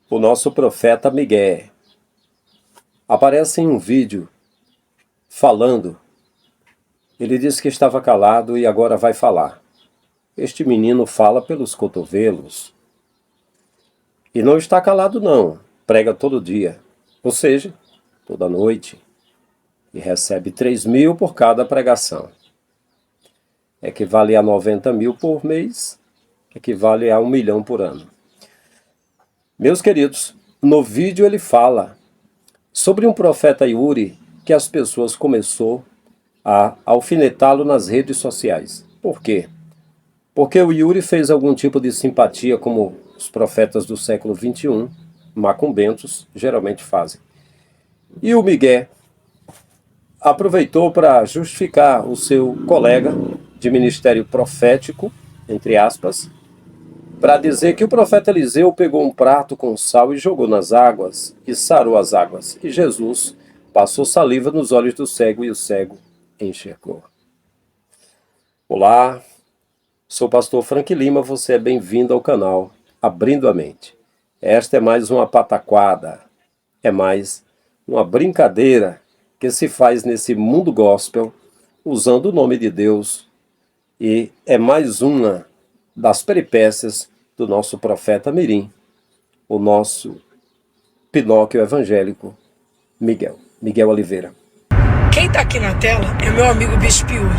O nosso profeta Miguel aparece em um vídeo falando. Ele disse que estava calado e agora vai falar. Este menino fala pelos cotovelos. E não está calado não, prega todo dia, ou seja, toda noite. E recebe 3.000 por cada pregação. Equivale a 90.000 por mês, equivale a 1 milhão por ano. Meus queridos, no vídeo ele fala sobre um profeta Yuri que as pessoas começou a alfinetá-lo nas redes sociais. Por quê? Porque o Yuri fez algum tipo de simpatia como os profetas do século XXI, macumbentos, geralmente fazem. E o Miguel aproveitou para justificar o seu colega de ministério profético, entre aspas, para dizer que o profeta Eliseu pegou um prato com sal e jogou nas águas, e sarou as águas, e Jesus passou saliva nos olhos do cego e o cego enxergou. Olá, sou o pastor Frank Lima, você é bem-vindo ao canal Abrindo a Mente. Esta é mais uma pataquada, é mais uma brincadeira que se faz nesse mundo gospel, usando o nome de Deus, e é mais uma das peripécias do nosso profeta Mirim, o nosso Pinóquio evangélico, Miguel Oliveira. Quem está aqui na tela é meu amigo Bispo Yuri.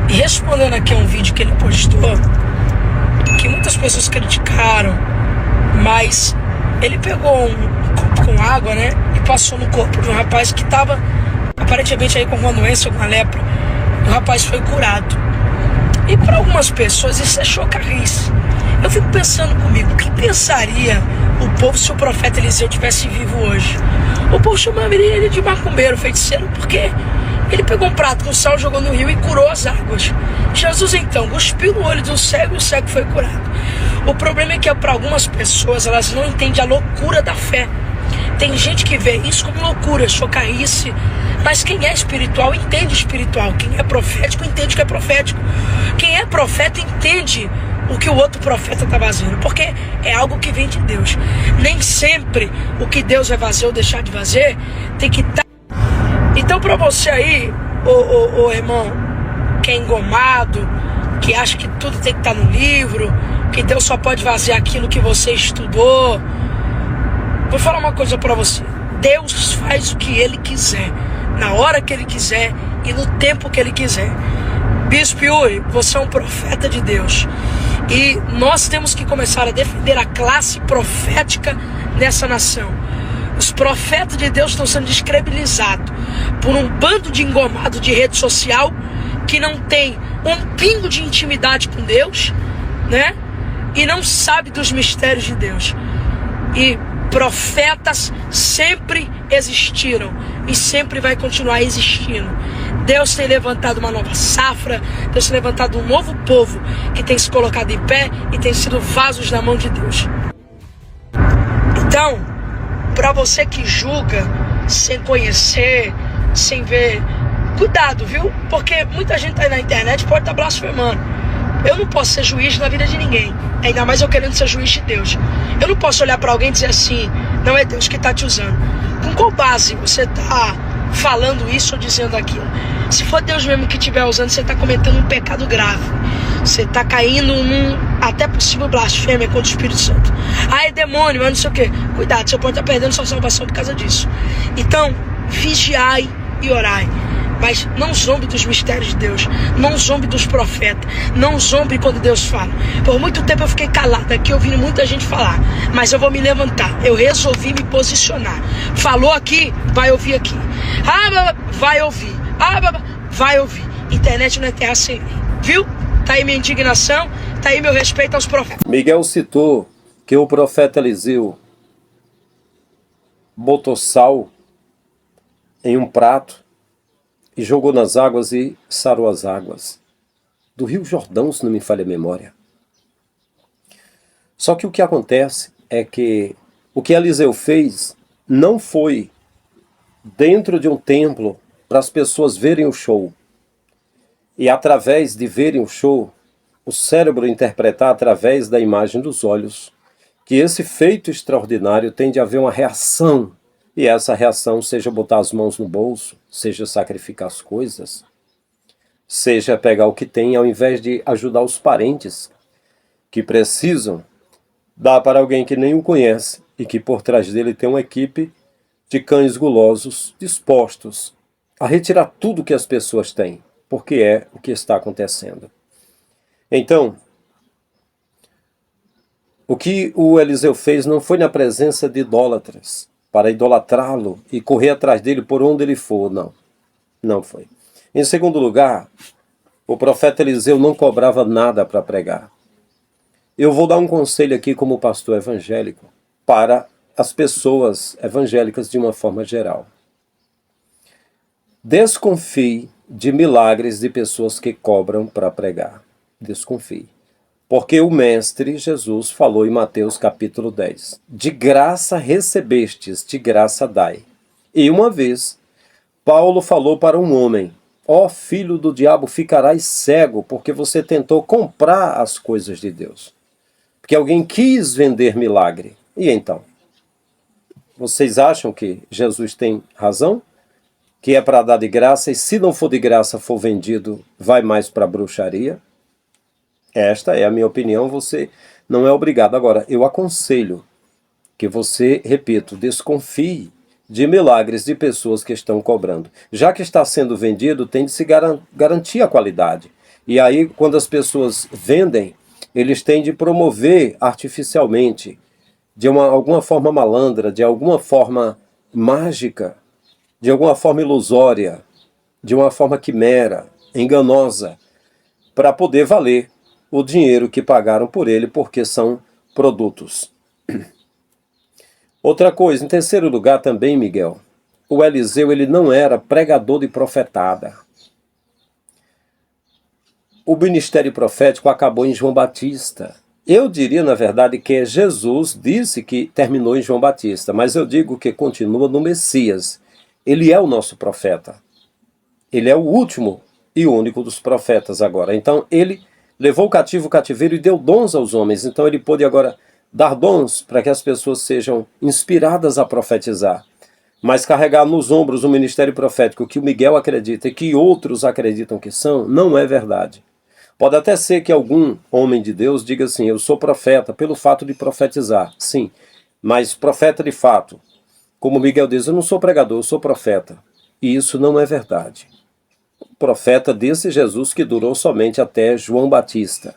E respondendo aqui a um vídeo que ele postou, que muitas pessoas criticaram, mas ele pegou um copo com água, né, e passou no corpo de um rapaz que estava aparentemente aí com uma doença, alguma lepra. E o rapaz foi curado. E para algumas pessoas isso é chocarice. Eu fico pensando comigo, o que pensaria o povo se o profeta Eliseu tivesse vivo hoje? O povo chamaria ele de macumbeiro, feiticeiro, porque ele pegou um prato com sal, jogou no rio e curou as águas. Jesus então cuspiu no olho do cego e o cego foi curado. O problema é que para algumas pessoas elas não entendem a loucura da fé. Tem gente que vê isso como loucura, chocarice, mas quem é espiritual entende espiritual, quem é profético entende que é profético, quem é profeta entende o que o outro profeta está fazendo, porque é algo que vem de Deus. Nem sempre o que Deus vai fazer ou deixar de fazer tem que estar. Então para você aí, ô irmão, que é engomado, que acha que tudo tem que estar no livro, que Deus só pode fazer aquilo que você estudou, vou falar uma coisa para você. Deus faz o que Ele quiser, na hora que Ele quiser e no tempo que Ele quiser. Bispo Yuri, você é um profeta de Deus. E nós temos que começar a defender a classe profética nessa nação. Os profetas de Deus estão sendo descredibilizados por um bando de engomado de rede social que não tem um pingo de intimidade com Deus, né? E não sabe dos mistérios de Deus. E profetas sempre existiram e sempre vai continuar existindo. Deus tem levantado uma nova safra, Deus tem levantado um novo povo que tem se colocado em pé e tem sido vasos na mão de Deus. Então, para você que julga sem conhecer, sem ver, cuidado, viu? Porque muita gente tá aí na internet pode estar blasfemando. Eu não posso ser juiz na vida de ninguém, ainda mais eu querendo ser juiz de Deus. Eu não posso olhar para alguém e dizer assim, não é Deus que está te usando. Com qual base você está falando isso ou dizendo aquilo? Se for Deus mesmo que estiver usando, você está cometendo um pecado grave. Você está caindo num até possível blasfêmia contra o Espírito Santo. Ah, é demônio, mas não sei o quê. Cuidado, você pode estar perdendo sua salvação por causa disso. Então, vigiai e orai. Mas não zombe dos mistérios de Deus. Não zombe dos profetas. Não zombe quando Deus fala. Por muito tempo eu fiquei calado aqui ouvindo muita gente falar. Mas eu vou me levantar. Eu resolvi me posicionar. Falou aqui, vai ouvir aqui. Ah, vai ouvir. Ah, vai ouvir. Internet não é terra sem lei. Viu? Tá aí minha indignação. Tá aí meu respeito aos profetas. Miguel citou que o profeta Eliseu botou sal em um prato e jogou nas águas e sarou as águas do Rio Jordão, se não me falha a memória. Só que o que acontece é que o que Eliseu fez não foi dentro de um templo para as pessoas verem o show. E através de verem o show, o cérebro interpretar através da imagem dos olhos que esse feito extraordinário tem de haver uma reação, e essa reação seja botar as mãos no bolso, seja sacrificar as coisas, seja pegar o que tem ao invés de ajudar os parentes que precisam, dar para alguém que nem o conhece e que por trás dele tem uma equipe de cães gulosos dispostos a retirar tudo que as pessoas têm, porque é o que está acontecendo. Então, o que o Eliseu fez não foi na presença de idólatras, para idolatrá-lo e correr atrás dele por onde ele for, não. Não foi. Em segundo lugar, o profeta Eliseu não cobrava nada para pregar. Eu vou dar um conselho aqui como pastor evangélico para as pessoas evangélicas de uma forma geral. Desconfie de milagres de pessoas que cobram para pregar. Desconfie. Porque o Mestre Jesus falou em Mateus capítulo 10. De graça recebestes, de graça dai. E uma vez, Paulo falou para um homem: ó filho do diabo, ficarás cego, porque você tentou comprar as coisas de Deus. Porque alguém quis vender milagre. E então? Vocês acham que Jesus tem razão? Que é para dar de graça, e se não for de graça, for vendido, vai mais para a bruxaria? Esta é a minha opinião, você não é obrigado. Agora, eu aconselho que você, repito, desconfie de milagres de pessoas que estão cobrando. Já que está sendo vendido, tem de se garantir a qualidade. E aí, quando as pessoas vendem, eles têm de promover artificialmente, de alguma forma malandra, de alguma forma mágica, de alguma forma ilusória, de uma forma quimera, enganosa, para poder valer o dinheiro que pagaram por ele, porque são produtos. Outra coisa, em terceiro lugar também, Miguel, o Eliseu ele não era pregador de profetada. O ministério profético acabou em João Batista. Eu diria, na verdade, que Jesus disse que terminou em João Batista, mas eu digo que continua no Messias. Ele é o nosso profeta. Ele é o último e único dos profetas agora. Então, ele levou o cativo o cativeiro e deu dons aos homens. Então, ele pôde agora dar dons para que as pessoas sejam inspiradas a profetizar. Mas carregar nos ombros o ministério profético que o Miguel acredita e que outros acreditam que são, não é verdade. Pode até ser que algum homem de Deus diga assim: eu sou profeta pelo fato de profetizar. Sim, mas profeta de fato. Como Miguel diz, eu não sou pregador, eu sou profeta. E isso não é verdade. O profeta desse Jesus que durou somente até João Batista.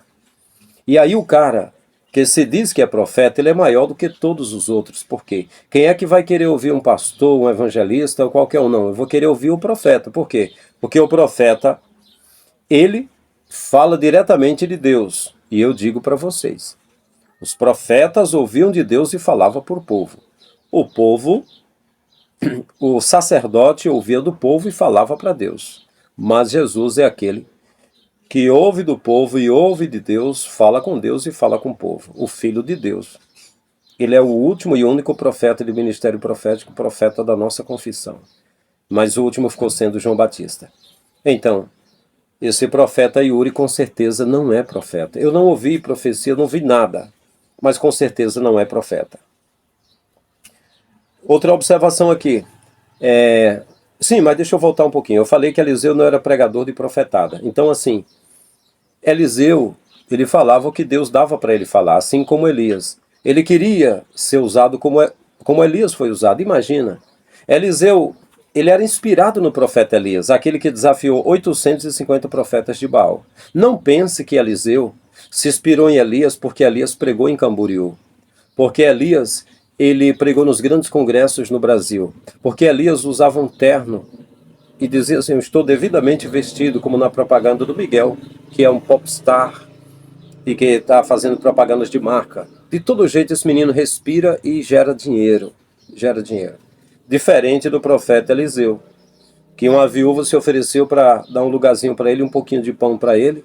E aí o cara que se diz que é profeta, ele é maior do que todos os outros. Por quê? Quem é que vai querer ouvir um pastor, um evangelista ou qualquer um? Não, eu vou querer ouvir o profeta. Por quê? Porque o profeta, ele fala diretamente de Deus. E eu digo para vocês, os profetas ouviam de Deus e falavam por povo. O povo, o sacerdote ouvia do povo e falava para Deus. Mas Jesus é aquele que ouve do povo e ouve de Deus, fala com Deus e fala com o povo. O Filho de Deus. Ele é o último e único profeta do ministério profético, profeta da nossa confissão. Mas o último ficou sendo João Batista. Então, esse profeta Yuri com certeza não é profeta. Eu não ouvi profecia, não vi nada, mas com certeza não é profeta. Outra observação aqui. Sim, mas deixa eu voltar um pouquinho. Eu falei que Eliseu não era pregador de profetada. Então, assim, Eliseu, ele falava o que Deus dava para ele falar, assim como Elias. Ele queria ser usado como Elias foi usado. Imagina, Eliseu, ele era inspirado no profeta Elias, aquele que desafiou 850 profetas de Baal. Não pense que Eliseu se inspirou em Elias porque Elias pregou em Camboriú. Porque Elias, ele pregou nos grandes congressos no Brasil. Porque Elias usava um terno e dizia assim: eu estou devidamente vestido, como na propaganda do Miguel, que é um popstar e que está fazendo propagandas de marca. De todo jeito, esse menino respira e gera dinheiro. Gera dinheiro. Diferente do profeta Eliseu, que uma viúva se ofereceu para dar um lugarzinho para ele, um pouquinho de pão para ele,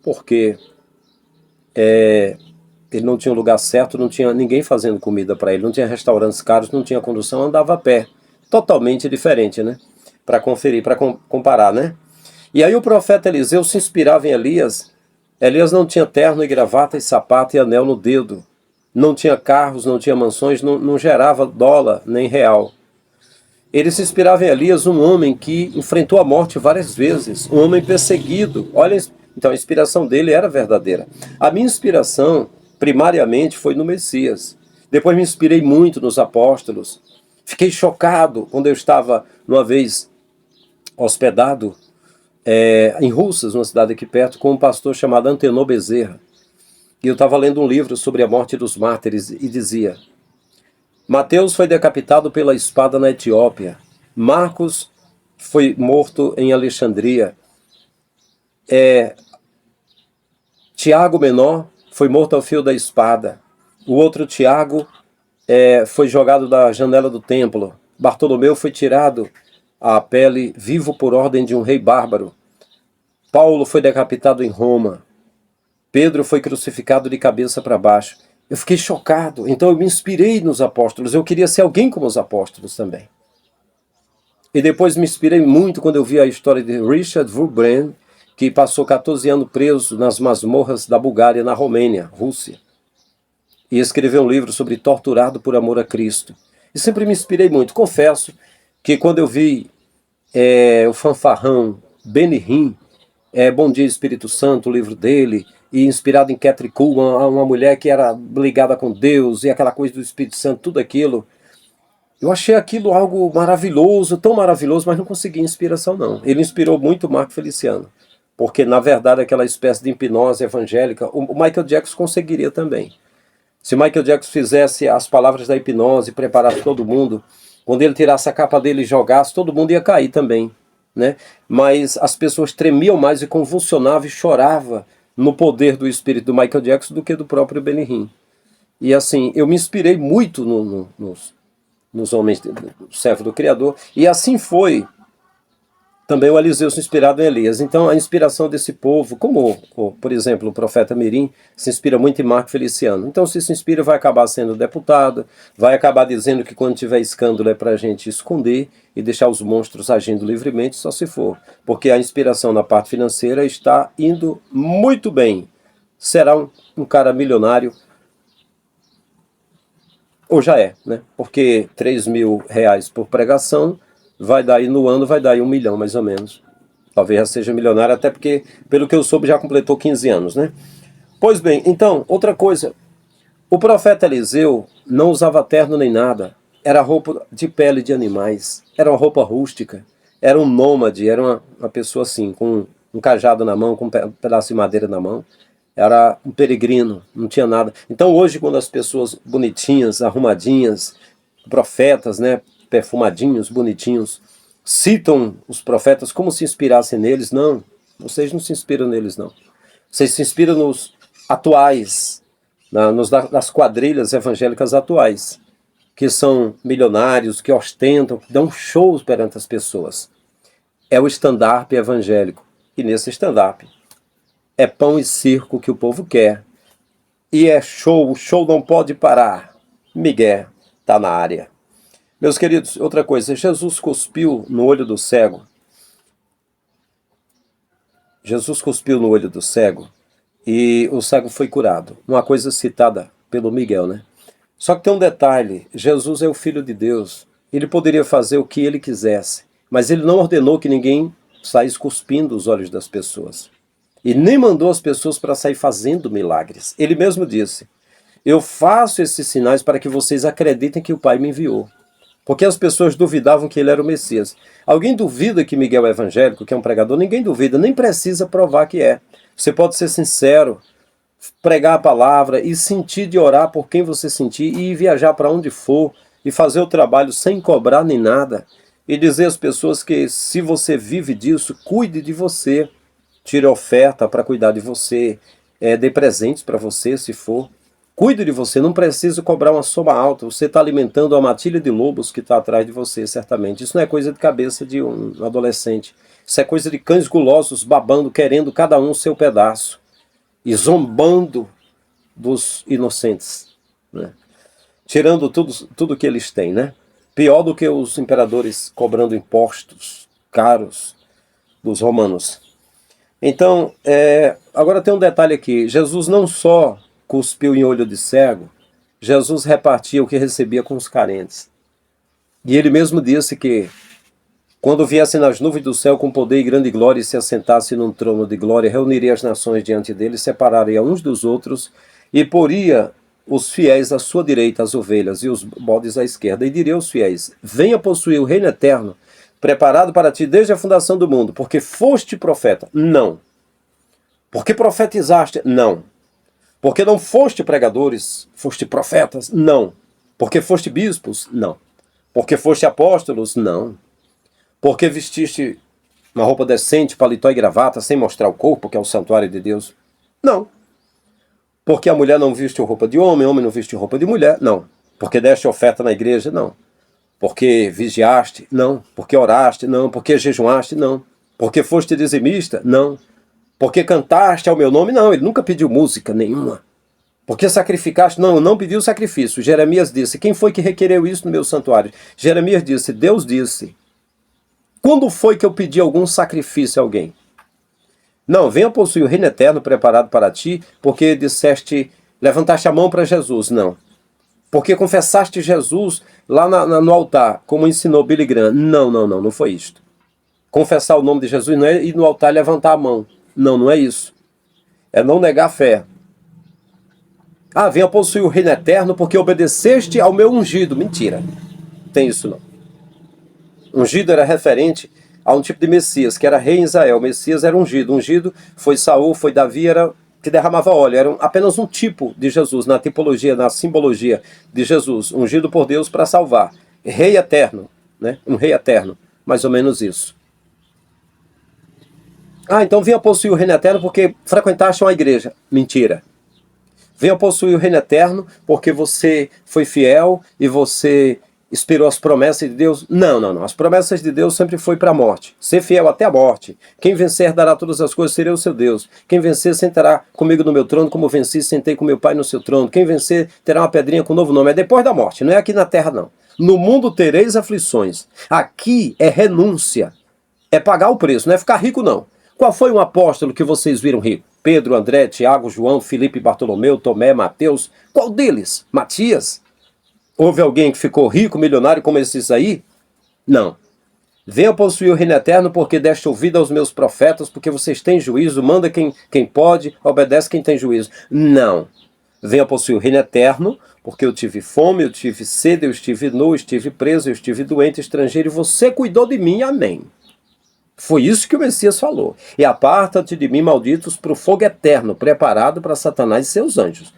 porque ele não tinha um lugar certo, não tinha ninguém fazendo comida para ele, não tinha restaurantes caros, não tinha condução, andava a pé. Totalmente diferente, né? Para conferir, para comparar, né? E aí o profeta Eliseu se inspirava em Elias. Elias não tinha terno e gravata e sapato e anel no dedo. não tinha carros, não tinha mansões, não gerava dólar nem real. Ele se inspirava em Elias, um homem que enfrentou a morte várias vezes, um homem perseguido. Olha, então a inspiração dele era verdadeira. A minha inspiração, primariamente, foi no Messias. Depois me inspirei muito nos apóstolos. Fiquei chocado quando eu estava, uma vez, hospedado em Russas, uma cidade aqui perto, com um pastor chamado Antenor Bezerra. E eu estava lendo um livro sobre a morte dos mártires e dizia: Mateus foi decapitado pela espada na Etiópia. Marcos foi morto em Alexandria. Tiago menor foi morto ao fio da espada. O outro Tiago foi jogado da janela do templo. Bartolomeu foi tirado à pele vivo por ordem de um rei bárbaro. Paulo foi decapitado em Roma. Pedro foi crucificado de cabeça para baixo. Eu fiquei chocado, então eu me inspirei nos apóstolos. Eu queria ser alguém como os apóstolos também. E depois me inspirei muito quando eu vi a história de Richard Wurmbrand, que passou 14 anos preso nas masmorras da Bulgária, na Romênia, Rússia. E escreveu um livro sobre torturado por amor a Cristo. E sempre me inspirei muito. Confesso que quando eu vi o fanfarrão Benny Hinn, Bom Dia Espírito Santo, o livro dele, e inspirado em Kathryn Kuhlman, uma mulher que era ligada com Deus, e aquela coisa do Espírito Santo, tudo aquilo, eu achei aquilo algo maravilhoso, tão maravilhoso, mas não consegui inspiração não. Ele inspirou muito o Marco Feliciano, porque na verdade aquela espécie de hipnose evangélica, o Michael Jackson conseguiria também. Se Michael Jackson fizesse as palavras da hipnose, preparasse todo mundo, quando ele tirasse a capa dele e jogasse, todo mundo ia cair também, né? Mas as pessoas tremiam mais e convulsionavam e choravam no poder do espírito do Michael Jackson do que do próprio Benny Hinn. E assim, eu me inspirei muito nos homens do servo do Criador, e assim foi também o Eliseu se inspirado em Elias. Então a inspiração desse povo, como por exemplo o profeta Mirim, se inspira muito em Marco Feliciano. Então se inspira, vai acabar sendo deputado, vai acabar dizendo que quando tiver escândalo é para a gente esconder e deixar os monstros agindo livremente, só se for. Porque a inspiração na parte financeira está indo muito bem. Será um cara milionário, ou já é, né? Porque R$3.000 por pregação, vai dar aí no ano, vai dar aí 1 milhão mais ou menos. Talvez já seja milionário, até porque, pelo que eu soube, já completou 15 anos, né? Pois bem, então, outra coisa. O profeta Eliseu não usava terno nem nada. Era roupa de pele de animais. Era uma roupa rústica. Era um nômade, era uma pessoa assim, com um cajado na mão, com um pedaço de madeira na mão. Era um peregrino, não tinha nada. Então hoje, quando as pessoas bonitinhas, arrumadinhas, profetas, né, perfumadinhos, bonitinhos, citam os profetas como se inspirassem neles, não. Vocês não se inspiram neles, não. Vocês se inspiram nos atuais, nas quadrilhas evangélicas atuais, que são milionários, que ostentam, que dão shows perante as pessoas. É o stand-up evangélico. E nesse stand-up é pão e circo que o povo quer. E é show, o show não pode parar. Miguel está na área. Meus queridos, outra coisa, Jesus cuspiu no olho do cego. Jesus cuspiu no olho do cego e o cego foi curado. Uma coisa citada pelo Miguel, né? Só que tem um detalhe, Jesus é o Filho de Deus. Ele poderia fazer o que ele quisesse, mas ele não ordenou que ninguém saísse cuspindo os olhos das pessoas. E nem mandou as pessoas para sair fazendo milagres. Ele mesmo disse: eu faço esses sinais para que vocês acreditem que o Pai me enviou. Porque as pessoas duvidavam que ele era o Messias. Alguém duvida que Miguel é evangélico, que é um pregador? Ninguém duvida, nem precisa provar que é. Você pode ser sincero, pregar a palavra e sentir de orar por quem você sentir e viajar para onde for e fazer o trabalho sem cobrar nem nada e dizer às pessoas que se você vive disso, cuide de você. Tire oferta para cuidar de você, dê presentes para você se for. Cuide de você, não precisa cobrar uma soma alta. Você está alimentando a matilha de lobos que está atrás de você, certamente. Isso não é coisa de cabeça de um adolescente. Isso é coisa de cães gulosos babando, querendo cada um o seu pedaço. E zombando dos inocentes, né? Tirando tudo que eles têm, né? Pior do que os imperadores cobrando impostos caros dos romanos. Então, agora tem um detalhe aqui. Jesus não só cuspiu em olho de cego, Jesus repartia o que recebia com os carentes. E ele mesmo disse que quando viesse nas nuvens do céu com poder e grande glória e se assentasse num trono de glória, reuniria as nações diante dele, separaria uns dos outros e poria os fiéis à sua direita, as ovelhas, e os bodes à esquerda. E diria aos fiéis: venha possuir o reino eterno, preparado para ti desde a fundação do mundo, porque foste profeta? Não. Porque profetizaste? Não. Porque não foste pregadores, foste profetas? Não. Porque foste bispos? Não. Porque foste apóstolos? Não. Porque vestiste uma roupa decente, paletó e gravata, sem mostrar o corpo, que é o santuário de Deus? Não. Porque a mulher não veste roupa de homem, homem não veste roupa de mulher? Não. Porque deste oferta na igreja? Não. Porque vigiaste? Não. Porque oraste? Não. Porque jejuaste? Não. Porque foste dizimista? Não. Porque cantaste ao meu nome? Não. Ele nunca pediu música nenhuma. Porque sacrificaste? Não, não pediu sacrifício. Jeremias disse: quem foi que requereu isso no meu santuário? Jeremias disse: Deus disse. Quando foi que eu pedi algum sacrifício a alguém? Não, venha possuir o reino eterno preparado para ti, porque disseste, levantaste a mão para Jesus. Não. Porque confessaste Jesus lá no altar, como ensinou Billy Graham. Não foi isto. Confessar o nome de Jesus não é ir no altar e levantar a mão. Não é isso. É não negar a fé. Ah, venha possuir o reino eterno porque obedeceste ao meu ungido. Mentira. Não tem isso não. Ungido era referente a um tipo de Messias, que era rei em Israel. O Messias era ungido. Ungido foi Saul, foi Davi, era que derramava óleo. Era apenas um tipo de Jesus, na tipologia, na simbologia de Jesus. Ungido por Deus para salvar. Rei eterno, né? Um rei eterno. Mais ou menos isso. Ah, então venha possuir o reino eterno porque frequentaste uma igreja. Mentira. Venha possuir o reino eterno porque você foi fiel e você esperou as promessas de Deus. Não. As promessas de Deus sempre foi para a morte. Ser fiel até a morte. Quem vencer dará todas as coisas, serei o seu Deus. Quem vencer sentará comigo no meu trono, como venci, sentei com meu Pai no seu trono. Quem vencer terá uma pedrinha com um novo nome. É depois da morte, não é aqui na terra não. No mundo tereis aflições. Aqui é renúncia. É pagar o preço, não é ficar rico não. Qual foi um apóstolo que vocês viram rico? Pedro, André, Tiago, João, Filipe, Bartolomeu, Tomé, Mateus. Qual deles? Matias? Houve alguém que ficou rico, milionário como esses aí? Não. Venha possuir o reino eterno porque deste ouvido aos meus profetas, porque vocês têm juízo, manda quem pode, obedece quem tem juízo. Não. Venha possuir o reino eterno porque eu tive fome, eu tive sede, eu estive nu, eu estive preso, eu estive doente, estrangeiro, e você cuidou de mim. Amém. Foi isso que o Messias falou. E aparta-te de mim, malditos, para o fogo eterno, preparado para Satanás e seus anjos.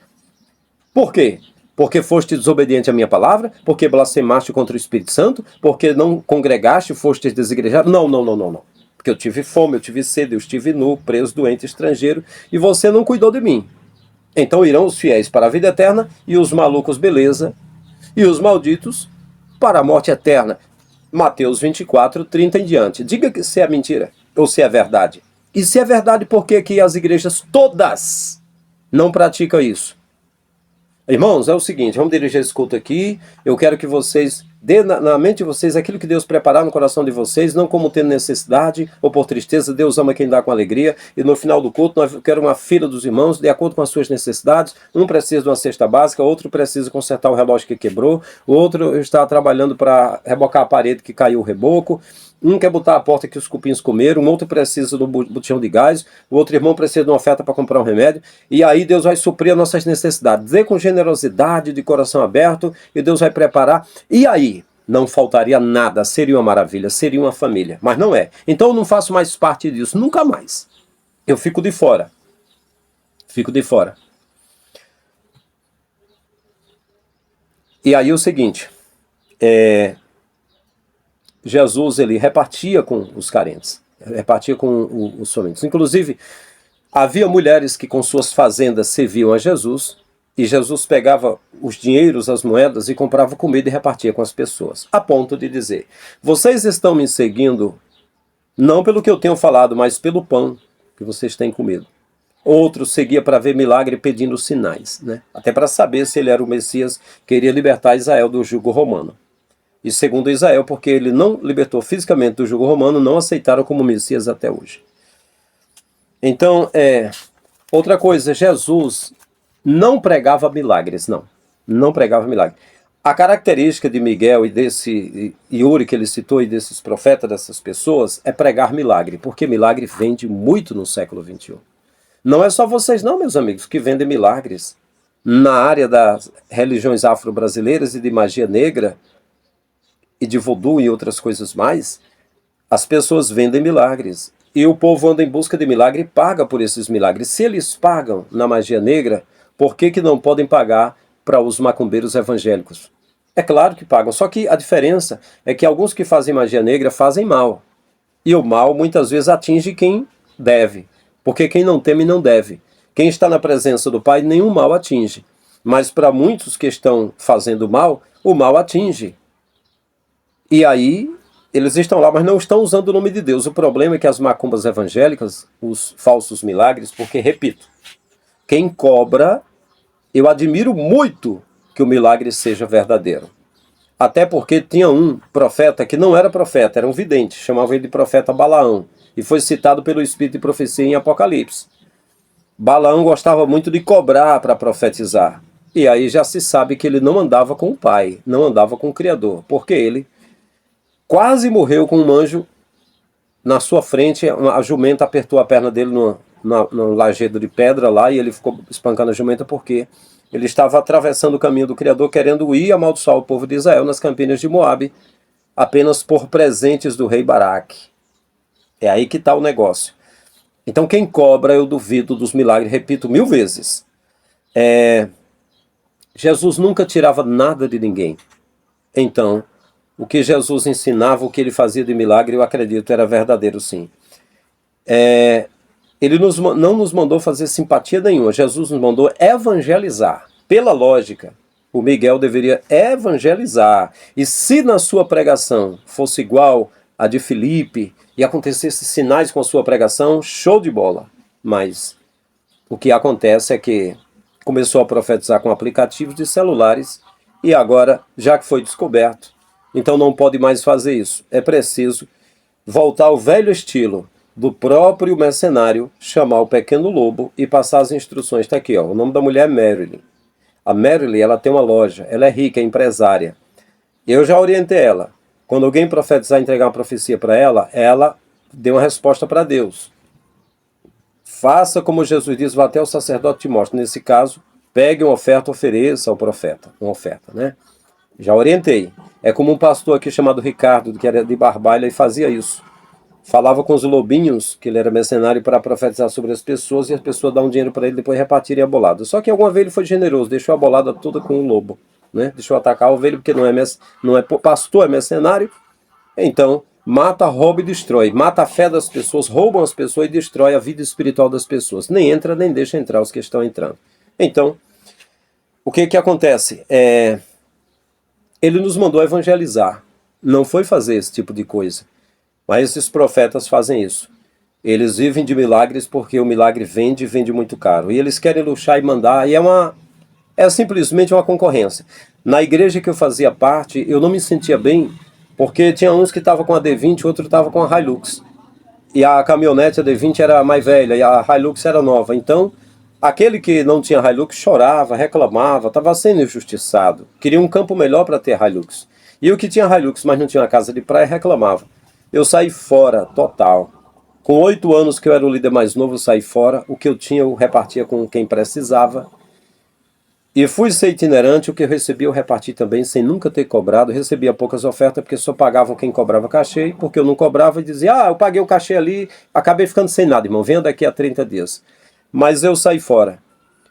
Por quê? Porque foste desobediente à minha palavra? Porque blasfemaste contra o Espírito Santo? Porque não congregaste, foste desigrejado? Não. Porque eu tive fome, eu tive sede, eu estive nu, preso, doente, estrangeiro, e você não cuidou de mim. Então irão os fiéis para a vida eterna, e os malucos, beleza, e os malditos para a morte eterna. Mateus 24, 30 em diante. Diga que se é mentira ou se é verdade. E se é verdade, por que que as igrejas todas não praticam isso? Irmãos, é o seguinte, vamos dirigir esse culto aqui. Eu quero que vocês dê na mente de vocês aquilo que Deus preparou no coração de vocês, não como tendo necessidade ou por tristeza. Deus ama quem dá com alegria. E no final do culto, nós queremos uma fila dos irmãos, de acordo com as suas necessidades. Um precisa de uma cesta básica, outro precisa consertar o relógio que quebrou, o outro está trabalhando para rebocar a parede que caiu o reboco. Um quer botar a porta que os cupins comeram, um outro precisa do botijão de gás, o outro irmão precisa de uma oferta para comprar um remédio, e aí Deus vai suprir as nossas necessidades. Dê com generosidade, de coração aberto, e Deus vai preparar. E aí, não faltaria nada, seria uma maravilha, seria uma família. Mas não é. Então eu não faço mais parte disso, nunca mais. Eu fico de fora. Fico de fora. E aí o seguinte, Jesus, ele repartia com os carentes, repartia com os somente. Inclusive, havia mulheres que com suas fazendas serviam a Jesus, e Jesus pegava os dinheiros, as moedas, e comprava comida e repartia com as pessoas. A ponto de dizer, vocês estão me seguindo, não pelo que eu tenho falado, mas pelo pão que vocês têm comido. Outro seguia para ver milagre pedindo sinais, né? Até para saber se ele era o Messias que iria libertar Israel do jugo romano. E segundo Israel, porque ele não libertou fisicamente do jugo romano, não aceitaram como Messias até hoje. Então, outra coisa, Jesus não pregava milagres, não. Não pregava milagre. A característica de Miguel e desse Yuri que ele citou e desses profetas, dessas pessoas, é pregar milagre, porque milagre vende muito no século XXI. Não é só vocês não, meus amigos, que vendem milagres. Na área das religiões afro-brasileiras e de magia negra e de voodoo e outras coisas mais, as pessoas vendem milagres. E o povo anda em busca de milagre e paga por esses milagres. Se eles pagam na magia negra, por que não podem pagar para os macumbeiros evangélicos? É claro que pagam, só que a diferença é que alguns que fazem magia negra fazem mal. E o mal muitas vezes atinge quem deve, porque quem não teme não deve. Quem está na presença do Pai, nenhum mal atinge. Mas para muitos que estão fazendo mal, o mal atinge. E aí eles estão lá, mas não estão usando o nome de Deus. O problema é que as macumbas evangélicas, os falsos milagres, porque, repito, quem cobra, eu admiro muito que o milagre seja verdadeiro. Até porque tinha um profeta que não era profeta, era um vidente, chamavam ele de profeta Balaão, e foi citado pelo Espírito de Profecia em Apocalipse. Balaão gostava muito de cobrar para profetizar, e aí já se sabe que ele não andava com o Pai, não andava com o Criador, porque ele quase morreu com um anjo na sua frente, a jumenta apertou a perna dele no lajedo de pedra lá, e ele ficou espancando a jumenta porque ele estava atravessando o caminho do Criador, querendo ir amaldiçoar o povo de Israel nas campinas de Moabe, apenas por presentes do rei Baraque. É aí que está o negócio. Então quem cobra, eu duvido dos milagres, repito 1000 vezes. Jesus nunca tirava nada de ninguém. Então, o que Jesus ensinava, o que ele fazia de milagre, eu acredito, era verdadeiro sim. Ele não nos mandou fazer simpatia nenhuma, Jesus nos mandou evangelizar. Pela lógica, o Miguel deveria evangelizar. E se na sua pregação fosse igual a de Filipe e acontecesse sinais com a sua pregação, show de bola. Mas o que acontece é que começou a profetizar com aplicativos de celulares e agora, já que foi descoberto, então não pode mais fazer isso. É preciso voltar ao velho estilo do próprio mercenário, chamar o pequeno lobo e passar as instruções. Está aqui, ó, o nome da mulher é Marilyn. A Marilyn, ela tem uma loja, ela é rica, é empresária. Eu já orientei ela. Quando alguém profetizar e entregar uma profecia para ela deu uma resposta para Deus. Faça como Jesus diz, vá até o sacerdote te mostra. Nesse caso, pegue uma oferta, ofereça ao profeta. Uma oferta, né? Já orientei. É como um pastor aqui chamado Ricardo, que era de Barbalha e fazia isso. Falava com os lobinhos, que ele era mercenário, para profetizar sobre as pessoas, e as pessoas davam dinheiro para ele, depois repartirem a bolada. Só que alguma vez ele foi generoso, deixou a bolada toda com o lobo, né? Deixou atacar a ovelha, porque não é pastor, é mercenário. Então, mata, rouba e destrói. Mata a fé das pessoas, roubam as pessoas e destrói a vida espiritual das pessoas. Nem entra, nem deixa entrar os que estão entrando. Então, o que acontece? Ele nos mandou evangelizar. Não foi fazer esse tipo de coisa. Mas esses profetas fazem isso. Eles vivem de milagres porque o milagre vende muito caro. E eles querem luxar e mandar, e é simplesmente uma concorrência. Na igreja que eu fazia parte, eu não me sentia bem, porque tinha uns que estavam com a D20, outro estava com a Hilux. E a caminhonete, a D20, era mais velha, e a Hilux era nova. Então, aquele que não tinha Hilux chorava, reclamava, estava sendo injustiçado. Queria um campo melhor para ter Hilux. E o que tinha Hilux, mas não tinha uma casa de praia, reclamava. Eu saí fora, total. Com 8 anos que eu era o líder mais novo, eu saí fora. O que eu tinha, eu repartia com quem precisava. E fui ser itinerante, o que eu recebia, eu reparti também, sem nunca ter cobrado. Eu recebia poucas ofertas, porque só pagavam quem cobrava cachê. Porque eu não cobrava e dizia, eu paguei o cachê ali, acabei ficando sem nada, irmão, venha daqui a 30 dias. Mas eu saí fora.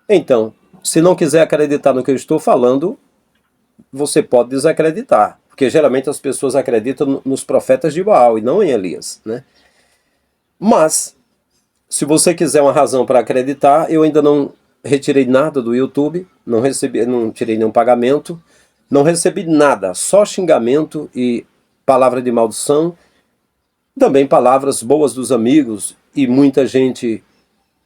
Então, se não quiser acreditar no que eu estou falando, você pode desacreditar. Porque geralmente as pessoas acreditam nos profetas de Baal e não em Elias, né? Mas, se você quiser uma razão para acreditar, eu ainda não retirei nada do YouTube, não tirei nenhum pagamento, não recebi nada, só xingamento e palavra de maldição, também palavras boas dos amigos e muita gente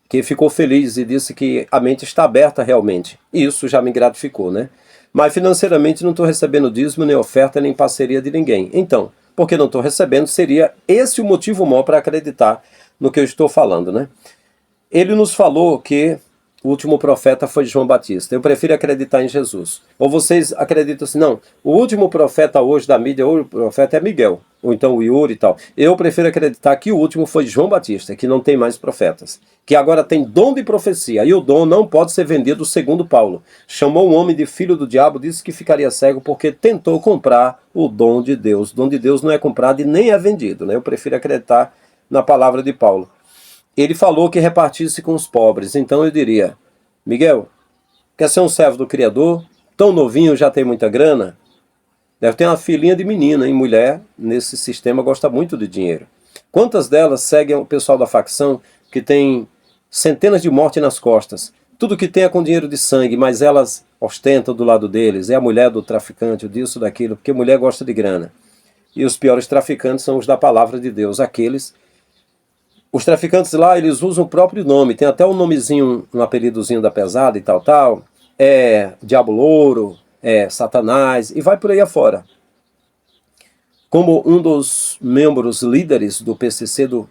que ficou feliz e disse que a mente está aberta realmente. E isso já me gratificou, né? Mas financeiramente não estou recebendo dízimo, nem oferta, nem parceria de ninguém. Então, porque não estou recebendo, seria esse o motivo maior para acreditar no que eu estou falando, né? Ele nos falou que o último profeta foi João Batista. Eu prefiro acreditar em Jesus. Ou vocês acreditam assim, não, o último profeta hoje da mídia, o profeta é Miguel, ou então o Yuri e tal. Eu prefiro acreditar que o último foi João Batista, que não tem mais profetas. Que agora tem dom de profecia, e o dom não pode ser vendido segundo Paulo. Chamou um homem de filho do diabo, disse que ficaria cego porque tentou comprar o dom de Deus. O dom de Deus não é comprado e nem é vendido, né? Eu prefiro acreditar na palavra de Paulo. Ele falou que repartisse com os pobres. Então eu diria, Miguel, quer ser um servo do Criador? Tão novinho, já tem muita grana? Deve ter uma filhinha de menina, hein? Mulher, nesse sistema, gosta muito de dinheiro. Quantas delas seguem o pessoal da facção que tem centenas de mortes nas costas? Tudo que tem é com dinheiro de sangue, mas elas ostentam do lado deles. É a mulher do traficante, disso, daquilo, porque mulher gosta de grana. E os piores traficantes são os da palavra de Deus, aqueles... Os traficantes lá, eles usam o próprio nome, tem até um nomezinho, um apelidozinho da pesada e tal, é Diabo Louro, é Satanás, e vai por aí afora. Como um dos membros líderes do PCC, do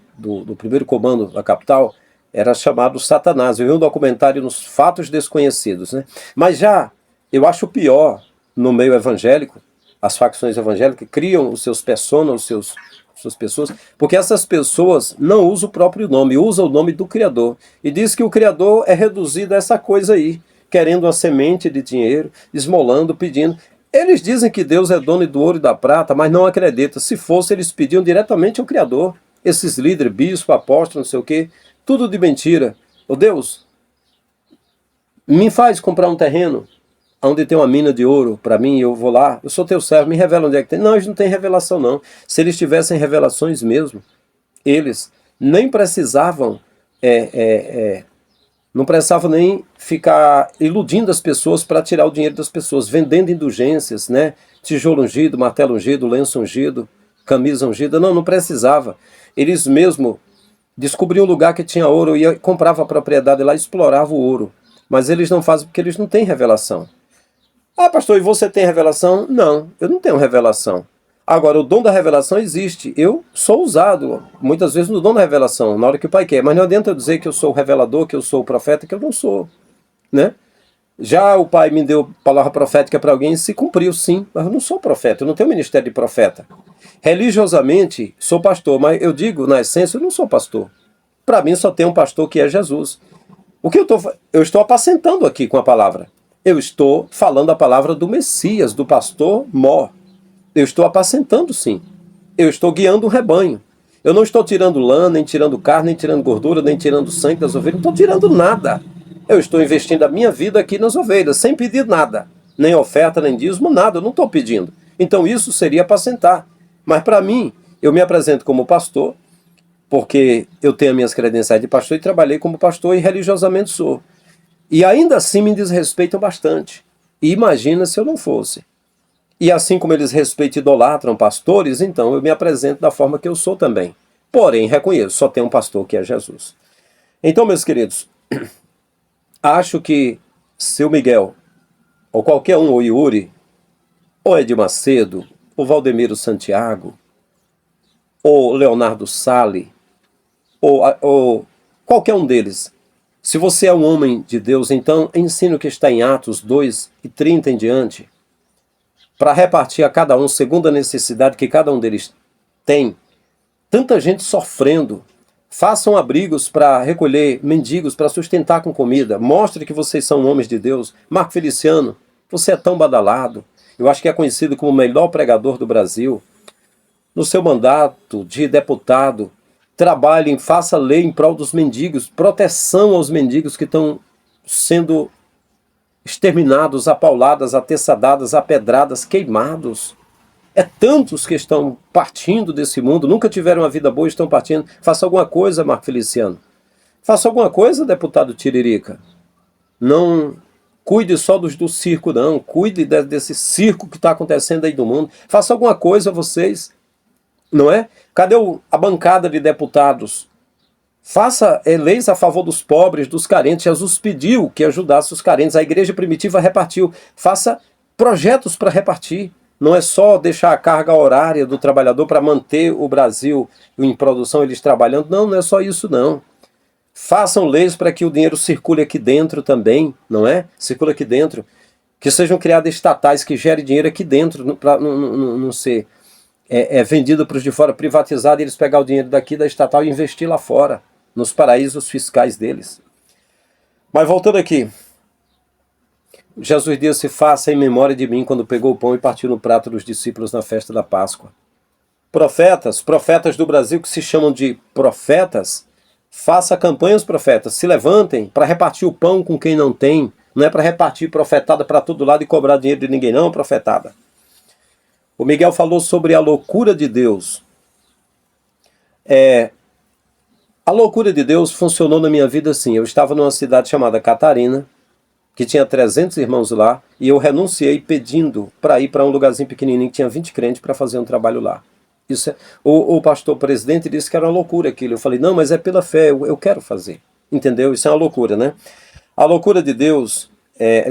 primeiro comando da capital, era chamado Satanás. Eu vi um documentário nos Fatos Desconhecidos, né? Mas já, eu acho pior no meio evangélico, as facções evangélicas criam os seus personas, suas pessoas, porque essas pessoas não usam o próprio nome, usam o nome do Criador. E diz que o Criador é reduzido a essa coisa aí, querendo uma semente de dinheiro, esmolando, pedindo. Eles dizem que Deus é dono do ouro e da prata, mas não acreditam. Se fosse, eles pediam diretamente ao Criador. Esses líderes, bispo, apóstolo, não sei o quê, tudo de mentira. Ô Deus, me faz comprar um terreno onde tem uma mina de ouro para mim, eu vou lá, eu sou teu servo, me revela onde é que tem. Não, eles não têm revelação não. Se eles tivessem revelações mesmo, eles nem precisavam, não precisavam nem ficar iludindo as pessoas para tirar o dinheiro das pessoas, vendendo indulgências, né? Tijolo ungido, martelo ungido, lenço ungido, camisa ungida. Não, não precisava. Eles mesmo descobriam um lugar que tinha ouro, e compravam a propriedade lá e exploravam o ouro. Mas eles não fazem porque eles não têm revelação. Ah, pastor, e você tem revelação? Não, eu não tenho revelação. Agora, o dom da revelação existe. Eu sou usado, muitas vezes, no dom da revelação, na hora que o Pai quer. Mas não adianta eu dizer que eu sou o revelador, que eu sou o profeta, que eu não sou. Né? Já o Pai me deu palavra profética para alguém e se cumpriu, sim. Mas eu não sou profeta, eu não tenho ministério de profeta. Religiosamente, sou pastor, mas eu digo, na essência, eu não sou pastor. Para mim, só tem um pastor que é Jesus. O que eu estou apacentando aqui com a palavra. Eu estou falando a palavra do Messias, do pastor Mó. Eu estou apacentando, sim. Eu estou guiando um rebanho. Eu não estou tirando lã, nem tirando carne, nem tirando gordura, nem tirando sangue das ovelhas. Não estou tirando nada. Eu estou investindo a minha vida aqui nas ovelhas, sem pedir nada. Nem oferta, nem dízimo, nada. Eu não estou pedindo. Então isso seria apacentar. Mas para mim, eu me apresento como pastor, porque eu tenho as minhas credenciais de pastor e trabalhei como pastor e religiosamente sou. E ainda assim me desrespeitam bastante. E imagina se eu não fosse. E assim como eles respeitam e idolatram pastores, então eu me apresento da forma que eu sou também. Porém, reconheço, só tem um pastor que é Jesus. Então, meus queridos, acho que seu Miguel, ou qualquer um, ou Yuri, ou Edir Macedo, ou Valdemiro Santiago, ou Leonardo Sale, ou qualquer um deles, se você é um homem de Deus, então ensine o que está em Atos 2:30 em diante, para repartir a cada um segundo a necessidade que cada um deles tem. Tanta gente sofrendo. Façam abrigos para recolher mendigos, para sustentar com comida. Mostre que vocês são homens de Deus. Marco Feliciano, você é tão badalado. Eu acho que é conhecido como o melhor pregador do Brasil. No seu mandato de deputado, trabalhem, faça lei em prol dos mendigos, proteção aos mendigos que estão sendo exterminados, apauladas, atessadadas, apedradas, queimados. É tantos que estão partindo desse mundo, nunca tiveram uma vida boa e estão partindo. Faça alguma coisa, Marco Feliciano. Faça alguma coisa, deputado Tiririca. Não cuide só do circo, não. Cuide desse circo que está acontecendo aí do mundo. Faça alguma coisa, vocês. Não é? Cadê a bancada de deputados? Faça leis a favor dos pobres, dos carentes. Jesus pediu que ajudasse os carentes. A igreja primitiva repartiu. Faça projetos para repartir. Não é só deixar a carga horária do trabalhador para manter o Brasil em produção, eles trabalhando. Não, não é só isso não. Façam leis para que o dinheiro circule aqui dentro também, não é? Circule aqui dentro. Que sejam criadas estatais que gerem dinheiro aqui dentro, para não ser vendido para os de fora, privatizado, e eles pegar o dinheiro daqui da estatal e investir lá fora, nos paraísos fiscais deles. Mas voltando aqui, Jesus disse: faça em memória de mim, quando pegou o pão e partiu no prato dos discípulos na festa da Páscoa. Profetas do Brasil que se chamam de profetas, faça campanhas, profetas, se levantem para repartir o pão com quem não tem. Não é para repartir profetada para todo lado e cobrar dinheiro de ninguém, não, profetada. O Miguel falou sobre a loucura de Deus. A loucura de Deus funcionou na minha vida assim. Eu estava numa cidade chamada Catarina, que tinha 300 irmãos lá, e eu renunciei pedindo para ir para um lugarzinho pequenininho que tinha 20 crentes para fazer um trabalho lá. O pastor presidente disse que era uma loucura aquilo. Eu falei: não, mas é pela fé, eu quero fazer. Entendeu? Isso é uma loucura, né? A loucura de Deus,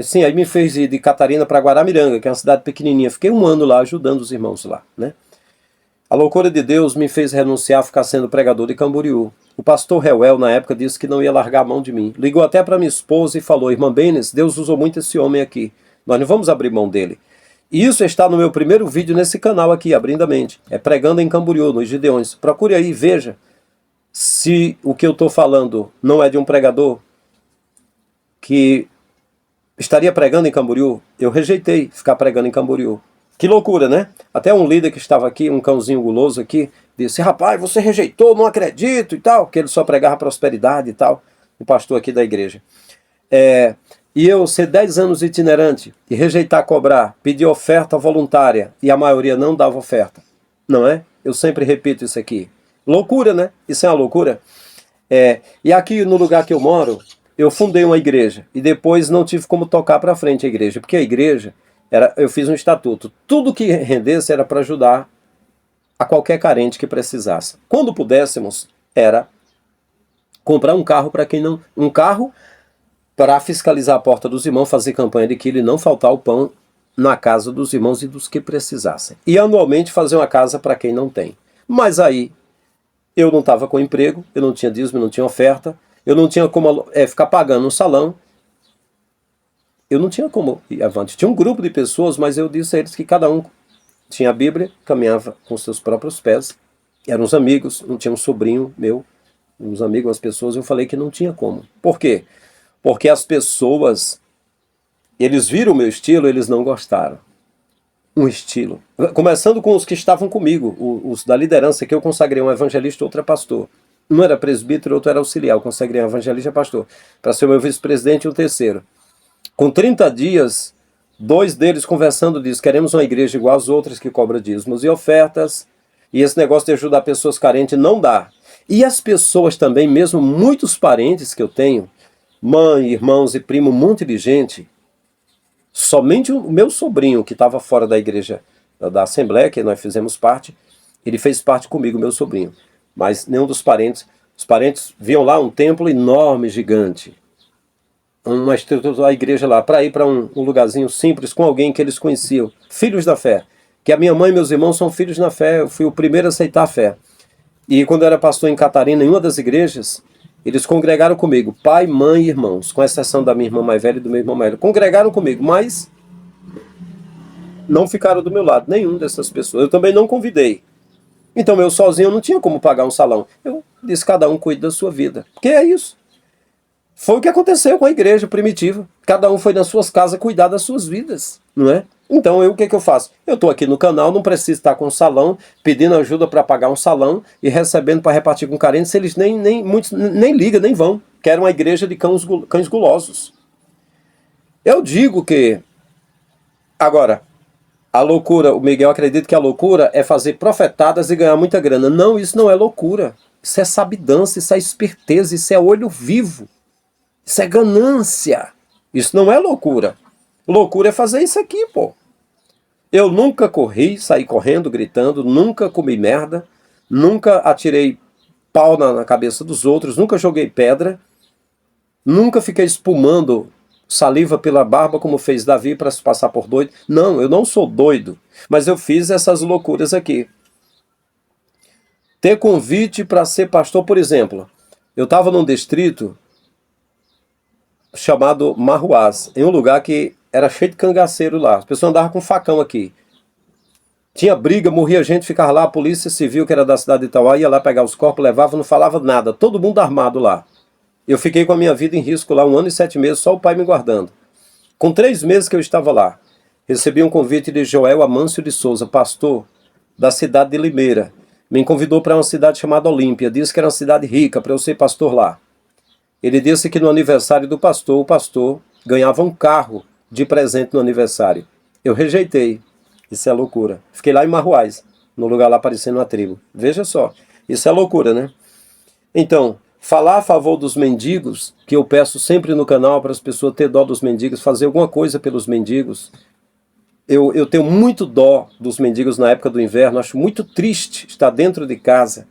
sim, aí me fez ir de Catarina para Guaramiranga, que é uma cidade pequenininha. Fiquei 1 ano lá ajudando os irmãos lá, né? A loucura de Deus me fez renunciar a ficar sendo pregador de Camboriú. O pastor Reuel, na época, disse que não ia largar a mão de mim. Ligou até para minha esposa e falou: irmã Benes, Deus usou muito esse homem aqui. Nós não vamos abrir mão dele. E isso está no meu primeiro vídeo nesse canal aqui, Abrindo a Mente. É Pregando em Camboriú, nos Gideões. Procure aí e veja se o que eu estou falando não é de um pregador que estaria pregando em Camboriú. Eu rejeitei ficar pregando em Camboriú. Que loucura, né? Até um líder que estava aqui, um cãozinho guloso aqui, disse: rapaz, você rejeitou, não acredito e tal, que ele só pregava prosperidade e tal, o pastor aqui da igreja. E eu ser 10 anos itinerante e rejeitar cobrar, pedir oferta voluntária, e a maioria não dava oferta, não é? Eu sempre repito isso aqui. Loucura, né? Isso é uma loucura. E aqui no lugar que eu moro, eu fundei uma igreja e depois não tive como tocar para frente a igreja, porque a igreja, eu fiz um estatuto, tudo que rendesse era para ajudar a qualquer carente que precisasse. Quando pudéssemos, era comprar um carro para quem não... Um carro para fiscalizar a porta dos irmãos, fazer campanha de quilo e não faltar o pão na casa dos irmãos e dos que precisassem. E anualmente fazer uma casa para quem não tem. Mas aí, eu não estava com emprego, eu não tinha dízimo, não tinha oferta, eu não tinha como ficar pagando um salão. Eu não tinha como ir avante. Tinha um grupo de pessoas, mas eu disse a eles que cada um tinha a Bíblia, caminhava com seus próprios pés. Eram uns amigos, não tinha um sobrinho meu, uns amigos, as pessoas. Eu falei que não tinha como. Por quê? Porque as pessoas, eles viram o meu estilo, eles não gostaram. Um estilo. Começando com os que estavam comigo, os da liderança, que eu consagrei um evangelista, outro é pastor. Um era presbítero, outro era auxiliar. Eu consagrei um evangelista e pastor, para ser o meu vice-presidente e o terceiro. Com 30 dias, 2 deles conversando disso: queremos uma igreja igual às outras que cobra dízimos e ofertas, e esse negócio de ajudar pessoas carentes não dá. E as pessoas também, mesmo muitos parentes que eu tenho, mãe, irmãos e primo, um monte de gente, somente o meu sobrinho, que estava fora da igreja, da Assembleia, que nós fizemos parte, ele fez parte comigo, meu sobrinho. Mas nenhum dos parentes, os parentes viam lá um templo enorme, gigante, uma estrutura da igreja lá, para ir para um lugarzinho simples com alguém que eles conheciam, filhos da fé. Que a minha mãe e meus irmãos são filhos na fé, eu fui o primeiro a aceitar a fé. E quando eu era pastor em Catarina, em uma das igrejas, eles congregaram comigo, pai, mãe e irmãos, com exceção da minha irmã mais velha e do meu irmão mais velho. Congregaram comigo, mas não ficaram do meu lado, nenhum dessas pessoas. Eu também não convidei. Então eu sozinho não tinha como pagar um salão. Eu disse: cada um cuide da sua vida. Porque é isso. Foi o que aconteceu com a igreja primitiva. Cada um foi nas suas casas cuidar das suas vidas, não é? Então o que eu faço? Eu estou aqui no canal, não preciso estar com um salão, pedindo ajuda para pagar um salão e recebendo para repartir com carentes. Eles muitos nem ligam, nem vão. Querem uma igreja de cães gulosos. Eu digo que... Agora, a loucura, o Miguel acredita que a loucura é fazer profetadas e ganhar muita grana. Não, isso não é loucura. Isso é sabidância, isso é esperteza, isso é olho vivo. Isso é ganância. Isso não é loucura. Loucura é fazer isso aqui, pô. Eu nunca corri, saí correndo, gritando, nunca comi merda, nunca atirei pau na cabeça dos outros, nunca joguei pedra, nunca fiquei espumando saliva pela barba como fez Davi para se passar por doido. Não, eu não sou doido, mas eu fiz essas loucuras aqui. Ter convite para ser pastor, por exemplo. Eu estava num distrito chamado Marruás, em um lugar que era cheio de cangaceiro lá. As pessoas andavam com facão aqui. Tinha briga, morria gente, ficava lá, a polícia civil, que era da cidade de Itauá, ia lá pegar os corpos, levava, não falava nada. Todo mundo armado lá. Eu fiquei com a minha vida em risco lá 1 ano e 7 meses, só o pai me guardando. Com 3 meses que eu estava lá, recebi um convite de Joel Amâncio de Souza, pastor da cidade de Limeira. Me convidou para uma cidade chamada Olímpia. Disse que era uma cidade rica para eu ser pastor lá. Ele disse que no aniversário do pastor, o pastor ganhava um carro de presente no aniversário. Eu rejeitei. Isso é loucura. Fiquei lá em Marruás, no lugar lá parecendo uma tribo. Veja só, isso é loucura, né? Então, falar a favor dos mendigos, que eu peço sempre no canal para as pessoas ter dó dos mendigos, fazer alguma coisa pelos mendigos. Eu tenho muito dó dos mendigos na época do inverno, acho muito triste estar dentro de casa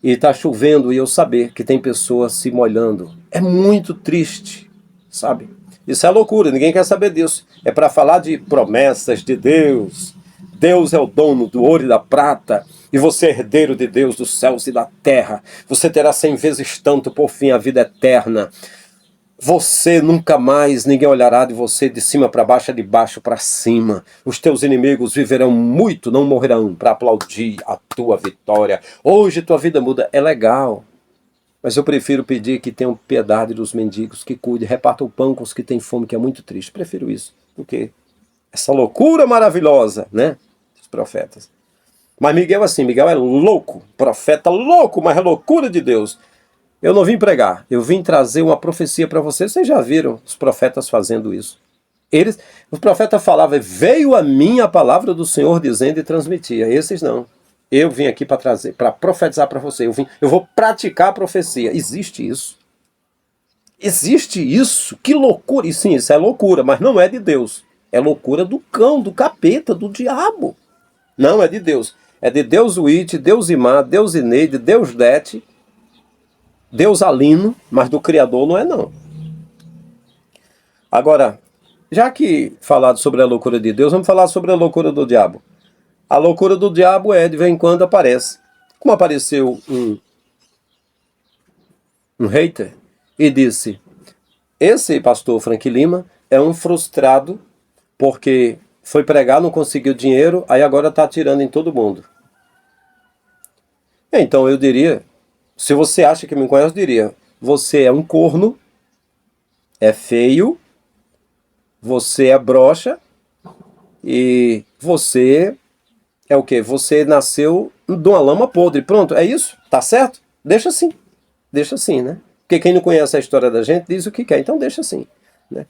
e está chovendo e eu saber que tem pessoas se molhando. É muito triste, sabe? Isso é loucura, ninguém quer saber disso. É para falar de promessas de Deus. Deus é o dono do ouro e da prata, e você é herdeiro de Deus dos céus e da terra. Você terá 100 vezes tanto, por fim, a vida eterna. Você nunca mais, ninguém olhará de você de cima para baixo, é de baixo para cima. Os teus inimigos viverão muito, não morrerão, para aplaudir a tua vitória. Hoje tua vida muda, é legal. Mas eu prefiro pedir que tenham piedade dos mendigos, que cuide, reparta o pão com os que têm fome, que é muito triste. Prefiro isso do que essa loucura maravilhosa, né? Dos profetas. Mas Miguel assim, Miguel é louco, profeta louco, mas é loucura de Deus. Eu não vim pregar, eu vim trazer uma profecia para vocês. Vocês já viram os profetas fazendo isso. Os profetas falavam, veio a mim a palavra do Senhor dizendo e transmitia. Esses não. Eu vim aqui para trazer, para profetizar para você. Eu vou praticar a profecia. Existe isso. Existe isso. Que loucura. E sim, isso é loucura, mas não é de Deus. É loucura do cão, do capeta, do diabo. Não é de Deus. É de Deus Uite, Deus Imar, Deus Ineide, Deus Dete, Deus Alino, mas do Criador não é não. Agora, já que falado sobre a loucura de Deus, vamos falar sobre a loucura do diabo. A loucura do diabo é, de vez em quando, aparece. Como apareceu um hater e disse, esse pastor Frank Lima é um frustrado porque foi pregar, não conseguiu dinheiro, aí agora está atirando em todo mundo. Então eu diria, se você acha que me conhece, eu diria, você é um corno, é feio, você é broxa e você é o quê? Você nasceu de uma lama podre. Pronto, é isso? Tá certo? Deixa assim. Deixa assim, né? Porque quem não conhece a história da gente diz o que quer, então deixa assim, né?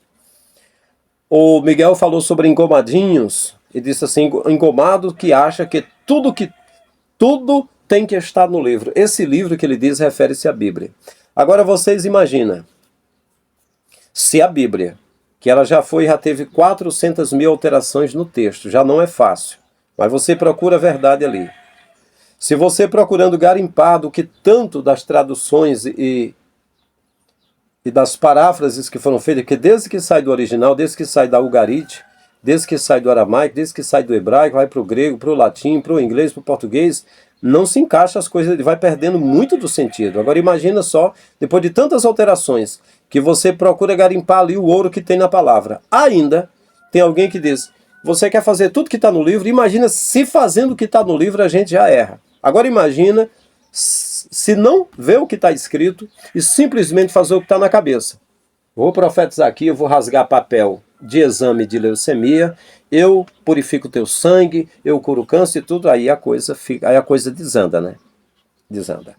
O Miguel falou sobre engomadinhos e disse assim, engomado que acha que tudo tem que estar no livro. Esse livro que ele diz refere-se à Bíblia. Agora vocês imaginam, se a Bíblia, que ela já teve 400 mil alterações no texto, já não é fácil, mas você procura a verdade ali. Se você procurando garimpar do que tanto das traduções e das paráfrases que foram feitas, que desde que sai do original, desde que sai da Ugarite, desde que sai do aramaico, desde que sai do hebraico, vai para o grego, para o latim, para o inglês, para o português, não se encaixa as coisas, ele vai perdendo muito do sentido. Agora imagina só, depois de tantas alterações, que você procura garimpar ali o ouro que tem na palavra. Ainda tem alguém que diz, você quer fazer tudo que está no livro, imagina se fazendo o que está no livro a gente já erra. Agora imagina se não ver o que está escrito e simplesmente fazer o que está na cabeça. Vou profetizar aqui, eu vou rasgar papel de exame de leucemia, eu purifico o teu sangue, eu curo o câncer e tudo, aí a coisa desanda, né? Desanda.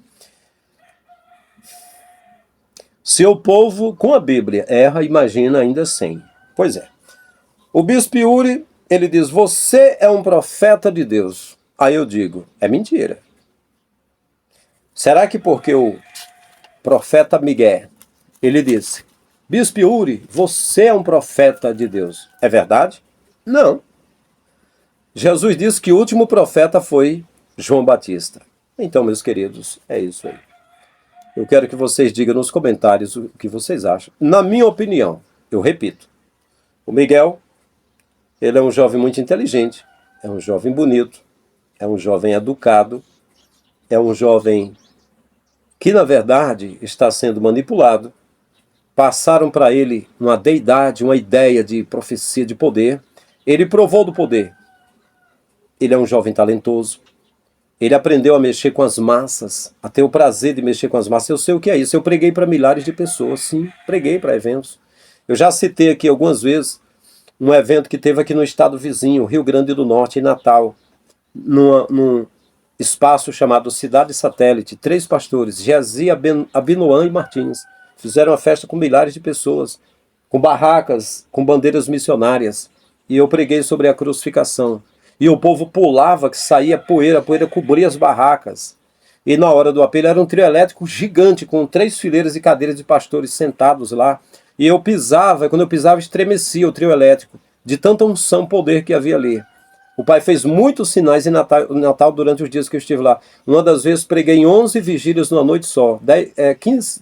Se o povo com a Bíblia erra, imagina ainda sem. Pois é. O bispo Yuri, ele diz, você é um profeta de Deus. Aí eu digo, é mentira. Será que porque o profeta Miguel, ele disse, bispo Yuri, você é um profeta de Deus. É verdade? Não. Jesus disse que o último profeta foi João Batista. Então, meus queridos, é isso aí. Eu quero que vocês digam nos comentários o que vocês acham. Na minha opinião, eu repito, o Miguel, ele é um jovem muito inteligente, é um jovem bonito, é um jovem educado, é um jovem que na verdade está sendo manipulado. Passaram para ele uma deidade, uma ideia de profecia de poder. Ele provou do poder. Ele é um jovem talentoso. Ele aprendeu a mexer com as massas, a ter o prazer de mexer com as massas. Eu sei o que é isso. Eu preguei para milhares de pessoas, sim. Preguei para eventos. Eu já citei aqui algumas vezes um evento que teve aqui no estado vizinho, Rio Grande do Norte, em Natal, num espaço chamado Cidade Satélite. 3 pastores, Jezi, Abinoam e Martins, fizeram uma festa com milhares de pessoas, com barracas, com bandeiras missionárias. E eu preguei sobre a crucificação. E o povo pulava, que saía poeira, a poeira cobria as barracas. E na hora do apelo era um trio elétrico gigante, com 3 fileiras de cadeiras de pastores sentados lá. E eu pisava, e quando eu pisava estremecia o trio elétrico, de tanta unção, poder que havia ali. O pai fez muitos sinais em Natal durante os dias que eu estive lá. Uma das vezes preguei em 11 vigílias numa noite só.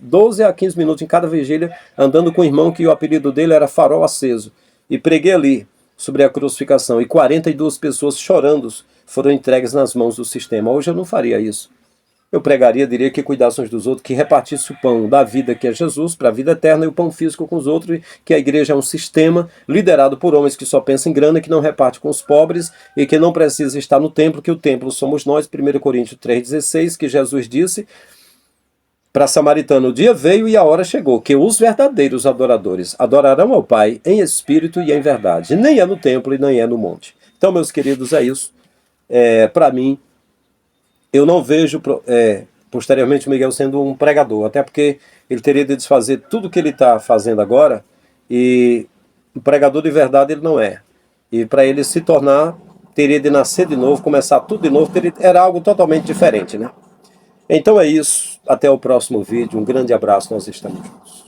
12 a 15 minutos em cada vigília, andando com o irmão que o apelido dele era Farol Aceso. E preguei ali sobre a crucificação. E 42 pessoas chorando foram entregues nas mãos do sistema. Hoje eu não faria isso. Eu pregaria, diria que cuidasse uns dos outros, que repartisse o pão da vida, que é Jesus, para a vida eterna, e o pão físico com os outros, que a igreja é um sistema liderado por homens que só pensam em grana, que não reparte com os pobres e que não precisa estar no templo, que o templo somos nós, 1 Coríntios 3,16, que Jesus disse para a samaritana: o dia veio e a hora chegou, que os verdadeiros adoradores adorarão ao Pai em espírito e em verdade. Nem é no templo e nem é no monte. Então, meus queridos, é isso. Para mim, eu não vejo posteriormente o Miguel sendo um pregador, até porque ele teria de desfazer tudo que ele está fazendo agora, e um pregador de verdade ele não é. E para ele se tornar, teria de nascer de novo, começar tudo de novo, era algo totalmente diferente, né? Então é isso, até o próximo vídeo, um grande abraço, nós estamos juntos.